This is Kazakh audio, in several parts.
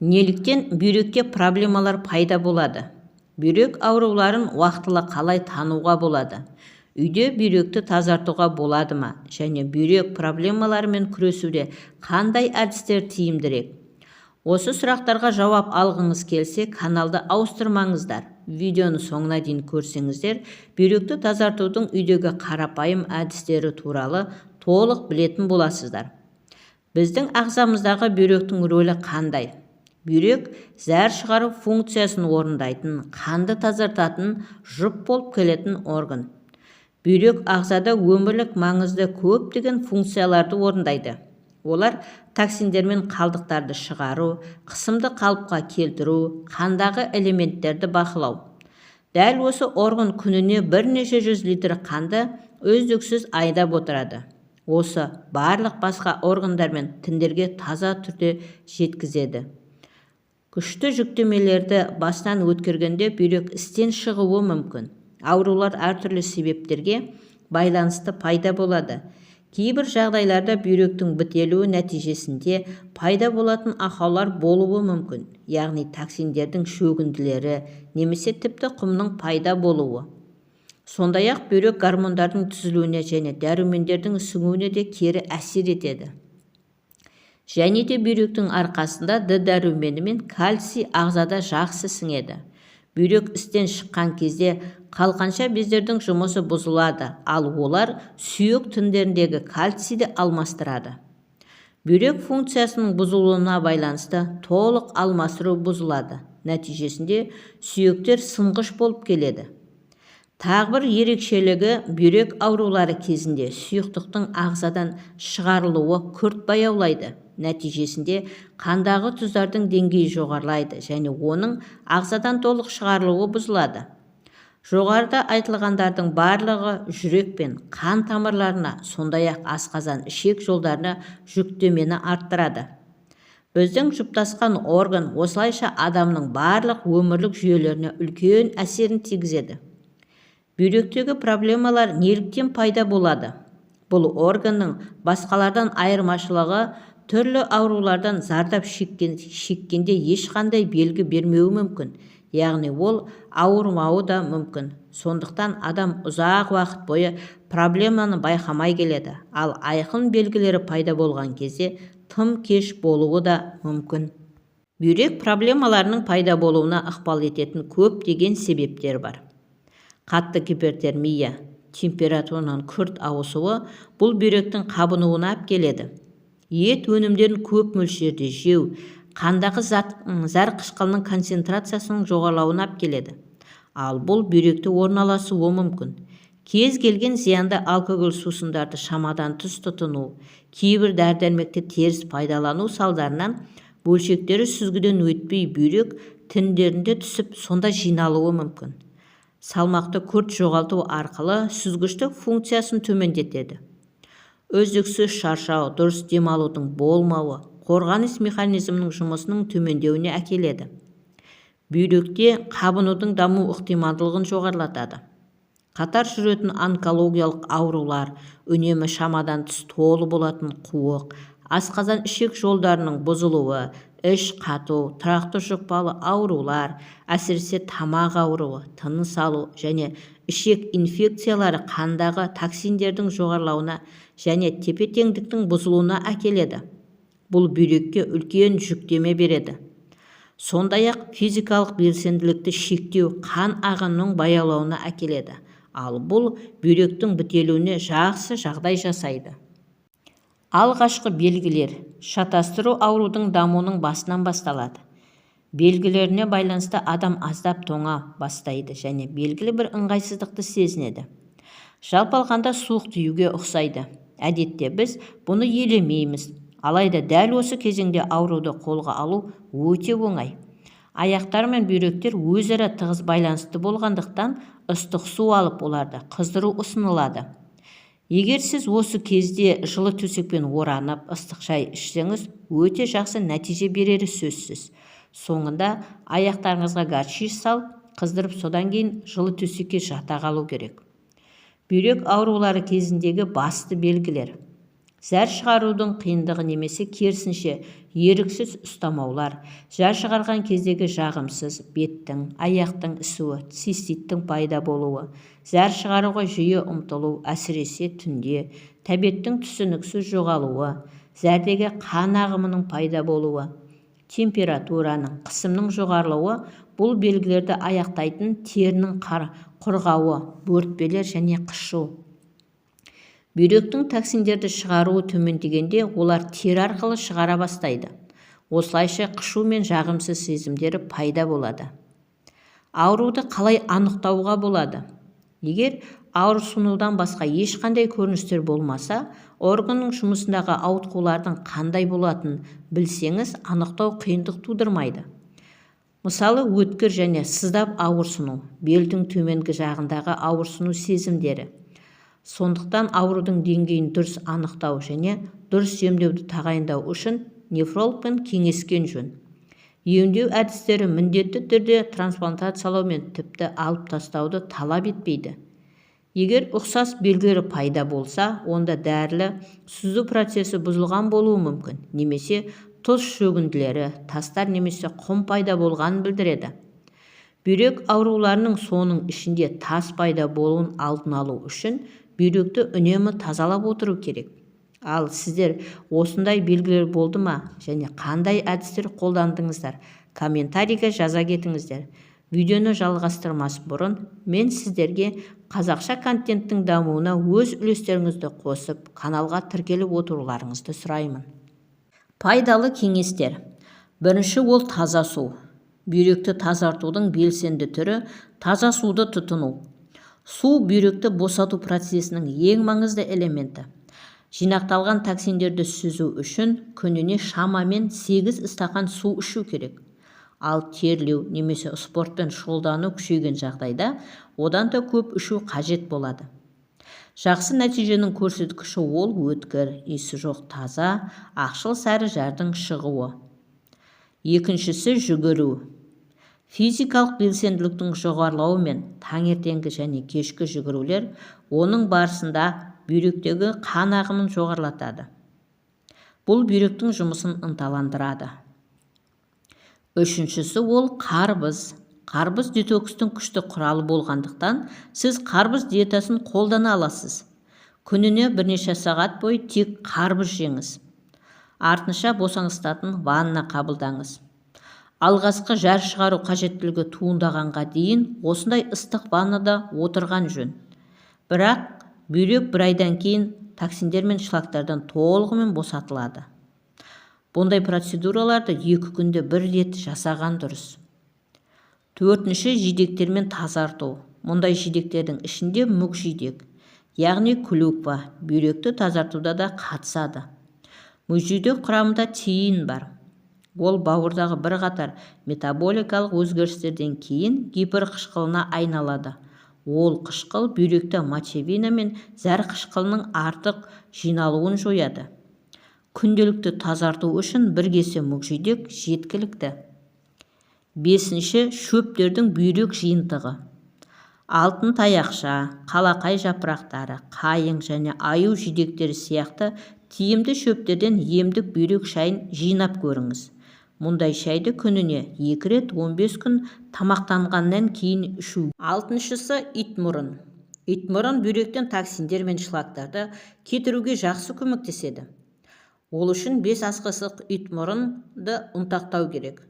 Неліктен бүйректе проблемалар пайда болады? Бүйрек ауруларын уақытылы қалай тануға болады? Үйде бүйректі тазартуға болады ма? Және бүйрек проблемаларымен күресуде қандай әдістер тиімдірек? Осы сұрақтарға жауап алғыңыз келсе, каналды ауыстырмаңыздар. Видеоны соңына дейін көрсеңіздер, бүйректі тазартудың үйдегі қарапайым әдістері туралы толық білетін боласыздар. Біздің ағзамыздағы бүйректің рөлі қандай? Бүйрек зәр шығару функциясын орындайтын, қанды тазартатын, жұп болып келетін орган. Бүйрек ағзада өмірлік маңызды көптеген функцияларды орындайды. Олар токсиндер мен қалдықтарды шығару, қысымды қалыпқа келтіру, қандағы элементтерді бақылау. Дәл осы орган күніне бірнеше жүз литр қанды үздіксіз айдап отырады. Осы барлық басқа органдар мен тіндерге таза түрде жеткізеді. Күшті жүктемелерді бастан өткергенде бүйрек істен шығуы мүмкін. Аурулар әртүрлі себептерге байланысты пайда болады. Кейбір жағдайларда бүйректің бітелуі нәтижесінде пайда болатын ақаулар болуы мүмкін, яғни токсиндердің шөгінділері немесе тіпті құмның пайда болуы. Сондай-ақ бүйрек гормондардың түзілуіне және дәрумендердің сіңуіне де кері әсер етеді. Және де бүйректің арқасында Д дәрумені мен кальций ағзада жақсы сіңеді. Бүйрек істен шыққан кезде қалқанша бездердің жұмысы бұзылады, ал олар сүйек тіндеріндегі кальцийді алмастырады. Бүйрек функциясының бұзылуына байланысты толық алмастыру бұзылады. Нәтижесінде сүйектер сынғыш болып келеді. Тағы бір ерекшелігі, бүйрек аурулары кезінде сұйықтықтың ағзадан шығарылуы күрт баяулайды. Нәтижесінде қандағы тұздардың деңгейі жоғарылайды және оның ағзадан толық шығарылуы бұзылады. Жоғарыда айтылғандардың барлығы жүрек пен қан тамырларына, сондай-ақ асқазан ішек жолдарына жүктемені арттырады. Біздің жұптасқан орган осылайша адамның барлық өмірлік жүйелеріне үлкен әсерін тигізеді. Бүйректегі проблемалар неліктен пайда болады? Бұл органның басқалардан айырмашылығы түрлі аурулардан зардап шеккенде ешқандай белгі бермеуі мүмкін, яғни ол ауырмауы да мүмкін. Сондықтан адам ұзақ уақыт бойы проблеманы байқамай келеді, ал айқын белгілері пайда болған кезде тым кеш болуы да мүмкін. Бүйрек проблемаларының пайда болуына ықпал ететін көптеген себептер бар. Қатты гипертермия, температураның күрт ауысуы бұл бүйректің қабынуына алып келеді. Ет өнімдерін көп мөлшерде жеу, қандағы зәр қышқылының концентрациясының жоғарылауына алып келеді. Ал бұл бүйректе орналасуы мүмкін. Кез келген зиянды алкоголь сусындарды шамадан тыс тұтыну, кейбір дәрі-дәрмекті теріс пайдалану салдарынан бөлшектері сүзгіден өтпей бүйрек тіндерінде түсіп, сонда жиналуы мүмкін. Салмақты күрт жоғалту арқылы сүзгіштік функциясын төмендетеді. Үздіксіз шаршау, дұрыс демалудың болмауы, қорғаныс механизмінің жұмысының төмендеуіне әкеледі. Бүйректе қабынудың даму ықтималдылығын жоғарылатады. Қатар жүретін онкологиялық аурулар, үнемі шамадан тыс толы болатын қуық, асқазан ішек жолдарының бұзылуы, іш қату, тұрақты жұқпалы аурулар, әсіресе тамақ ауруы, тыныс алу және ішек инфекциялары қандағы токсиндердің жоғарылауына және тепе-теңдіктің бұзылуына әкеледі. Бұл бүйрекке үлкен жүктеме береді. Сондай-ақ физикалық белсенділікті шектеу қан ағынының баяулауына әкеледі, ал бұл бүйректің бітелуіне жақсы жағдай жасайды. Алғашқы белгілер. Шатастыру аурудың дамуының басынан басталады. Белгілеріне байланысты адам аздап тоңа бастайды және белгілі бір ыңғайсыздықты сезінеді. Жалпы алғанда суық тиюге ұқсайды. Әдетте біз бұны елемейміз. Алайда дәл осы кезеңде ауруды қолға алу өте оңай. Аяқтар мен бүйректер өзара тығыз байланысты болғандықтан ыстық су алып оларды қыздыру ұсынылады. Егер сіз осы кезде жылы төсекпен оранып ыстық шай ішсеңіз, өте жақсы нәтиже берері сөзсіз. Соңында аяқтарыңызға горчиш салып, қыздырып, содан кейін жылы төсекке жата қалу керек. Бүйрек аурулары кезіндегі басты белгілер. Зәр шығарудың қиындығы немесе керісінше еріксіз ұстамаулар, зәр шығарған кездегі жағымсыз, беттің, аяқтың ісуі, циститтің пайда болуы, зәр шығаруға жиі ұмтылу, әсіресе түнде, тәбеттің түсініксіз жоғалуы, зәрдегі қан ағымының пайда болуы, температураның, қысымның жоғарылауы бұл белгілерді аяқтайтын терінің құрғауы, бөртпелер және қышу. Бүйректің токсиндерді шығаруы төмендегенде олар тері арқылы шығара бастайды. Осылайша қышу мен жағымсыз сезімдері пайда болады. Ауруды қалай анықтауға болады? Егер ауырсынудан басқа ешқандай көріністер болмаса, органның жұмысындағы ауытқулардың қандай болатынын білсеңіз, анықтау қиындық тудырмайды. Мысалы, өткір және сыздап ауырсыну, белдің төменгі жағындағы ауырсыну сезімдері. Сондықтан аурудың деңгейін дұрыс анықтау және дұрыс емдеуді тағайындау үшін нефрологпен кеңескен жөн. Емдеу әдістері міндетті түрде трансплантациялау мен тіпті алып тастауды талап етпейді. Егер ұқсас белгілері пайда болса, онда дәрілі сүзу процесі бұзылған болуы мүмкін, немесе тұз шөгінділері, тастар немесе құм пайда болғанын білдіреді. Бүйрек ауруларының соның ішінде тас пайда болуын алдын алу үшін бүйректі үнемі тазалап отыру керек. Ал сіздер осындай белгілер болды ма және қандай әдістер қолдандыңыздар? Комментарийге жаза кетіңіздер. Видеоны жалғастырмас бұрын мен сіздерге қазақша контенттің дамуына өз үлестеріңізді қосып, каналға тіркеліп отыруларыңызды сұраймын. Пайдалы кеңестер. Бірінші, ол таза су. Бүйректі тазартудың белсенді түрі таза суды тұтыну. Су бүйректі босату процесінің ең маңызды элементі. Жинақталған токсиндерді сүзу үшін күніне шамамен 8 стақан су ішу керек. Ал терлеу немесе спортпен шұғылдану күшейген жағдайда одан да көп ішу қажет болады. Жақсы нәтиженің көрсеткіші ол өткір, иісі жоқ таза, ақшыл сары жардың шығуы. Екіншісі, жүгіру. Физикалық белсенділіктің жоғарылауы мен таңертеңгі және кешкі жүгірулер оның барысында бүйректегі қан ағымын жоғарылатады. Бұл бүйректің жұмысын ынталандырады. Үшіншісі, ол қарбыз. Қарбыз детокстың күшті құралы болғандықтан, сіз қарбыз диетасын қолдана аласыз. Күніне бірнеше сағат бойы тек қарбыз жеңіз. Артынша босаңсытатын ванна қабылдаңыз. Алғашқы жар шығару қажеттілігі туындағанға дейін осындай ыстық ваннада отырған жөн. Бірақ бүйрек бір айдан кейін токсиндер мен шлактардан толығымен босатылады. Бұндай процедураларды 2 күнде бір рет жасаған дұрыс. Төртінші, жидектермен тазарту. Мұндай жидектердің ішінде мүкжидек, яғни клюква, бүйректі тазартуда да қатысады. Мүкжидек құрамында тиин бар. Ол бауырдағы бірқатар метаболикалық өзгерістерден кейін гиперқышқылына айналады. Ол қышқыл бүйректі мочевина мен зәр қышқылының артық жиналуын жояды. Күнделікті тазарту үшін бір кесе мүкжидек жеткілікті. Бесінші, шөптердің бүйрек жиынтығы. Алтын таяқша, қалақай жапырақтары, қайың және аю жидектері сияқты тиімді шөптерден емдік бүйрек шайын жинап көріңіз. Мұндай шайды күніне 2 рет 15 күн тамақтанғаннан кейін ішу. Алтыншысы, итмұрын. Итмұрын бүйректен токсиндер мен шлактарды кетіруге жақсы көмектеседі. Ол үшін 5 ас қасық итмұрынды ұнтақтау керек.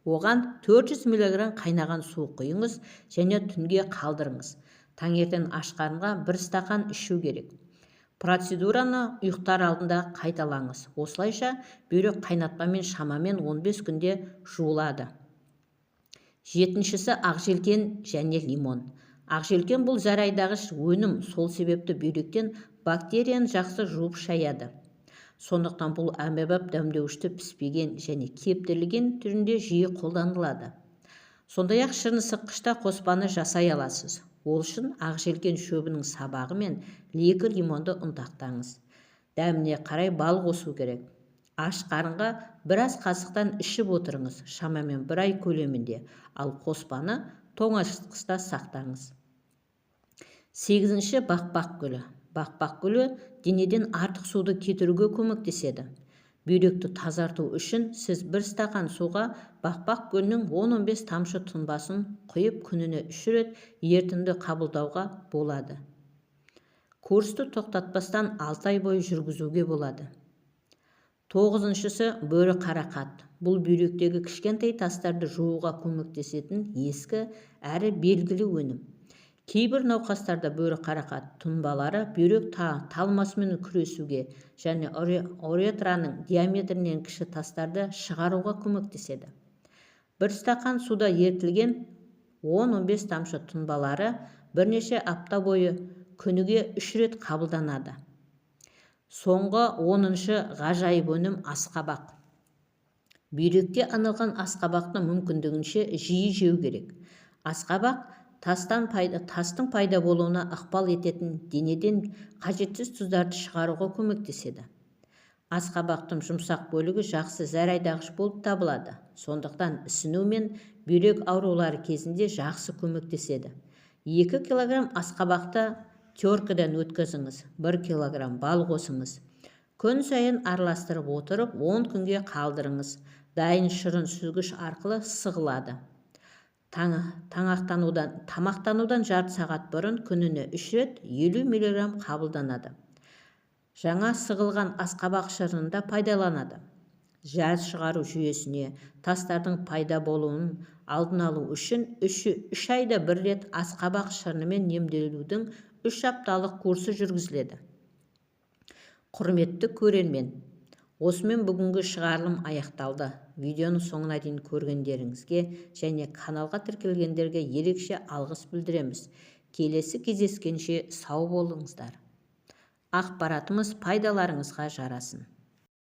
Оған 400 мг қайнаған су құйыңыз және түнге қалдырыңыз. Таңертең аш қарынға 1 стақан ішу керек. Процедураны ұйықтар алдында қайталаңыз. Осылайша бүйрек қайнатпамен шамамен 15 күнде жуылады. Жетіншісі, ақжелкен және лимон. Ақжелкен бұл зарайдағыш өнім, сол себепті бүйректен бактерияны жақсы жуып шаяды. Сондықтан бұл әмбебап дәмдеуішті піспеген және кептірілген түрінде жиі қолданылады. Сондай-ақ шырынсыққышта қоспаны жасай аласыз. Ол үшін ақжелкен шөбінің сабағы мен 2 лимонды ұнтақтаңыз. Дәміне қарай бал қосу керек. Аш қарынға 1 ас қасықтан ішіп отырыңыз, шамамен 1 ай көлемінде, ал қоспаны тоңазытқышта сақтаңыз. 8-ші, бақбақ гүлі. Бақбақ гүлі денеден артық суды кетіруге көмектеседі. Бүйректі тазарту үшін сіз бір стақан суға бақбақ гүлінің 10-15 тамшы тұнбасын құйып күніне 3 рет ерітінді қабылдауға болады. Курсты тоқтатпастан 6 ай бойы жүргізуге болады. 9-шысы бөрі қарақат. Бұл бүйректегі кішкентай тастарды жууға көмектесетін ескі әрі белгілі өнім. Кейбір науқастарда бөрі қарақат тұнбалары бүйрек талмасымен күресуге және уретраның диаметрінен кіші тастарды шығаруға көмектеседі. Бір стақан суда ерітілген 10-15 тамшы тұнбалары бірнеше апта бойы күніге 3 рет қабылданады. Соңғы 10-шы ғажайып өнім асқабақ. Бүйрекке арналған асқабақты мүмкіндігінше жиі жеу керек. Асқабақ тастың пайда болуына ықпал ететін денеден қажетсіз тұздарды шығаруға көмектеседі. Асқабақтың жұмсақ бөлігі жақсы зәр-айдағыш болып табылады. Сондықтан ісіну мен бүйрек аурулары кезінде жақсы көмектеседі. 2 кг асқабақты теркадан өткізіңіз, 1 кг бал қосыңыз. Күн сайын араластырып отырып 10 күнге қалдырыңыз. Дайын шырын сүзгіш арқылы сығылады. Тамақтанудан жарты сағат бұрын күніне 3 рет 50 мг қабылданады. Жаңа сығылған асқабақ шырынында пайдаланады. Жаз шығару жүйесіне тастардың пайда болуының алдын алу үшін 3 айда 1 рет асқабақ шырынымен емделудің 3 апталық курсы жүргізіледі. Құрметті көрермен, осымен бүгінгі шығарылым аяқталды. Видеоны соңына дейін көргендеріңізге және каналға тіркелгендерге ерекше алғыс білдіреміз. Келесі кездескенше сау болыңыздар. Ақпаратымыз пайдаларыңызға жарасын.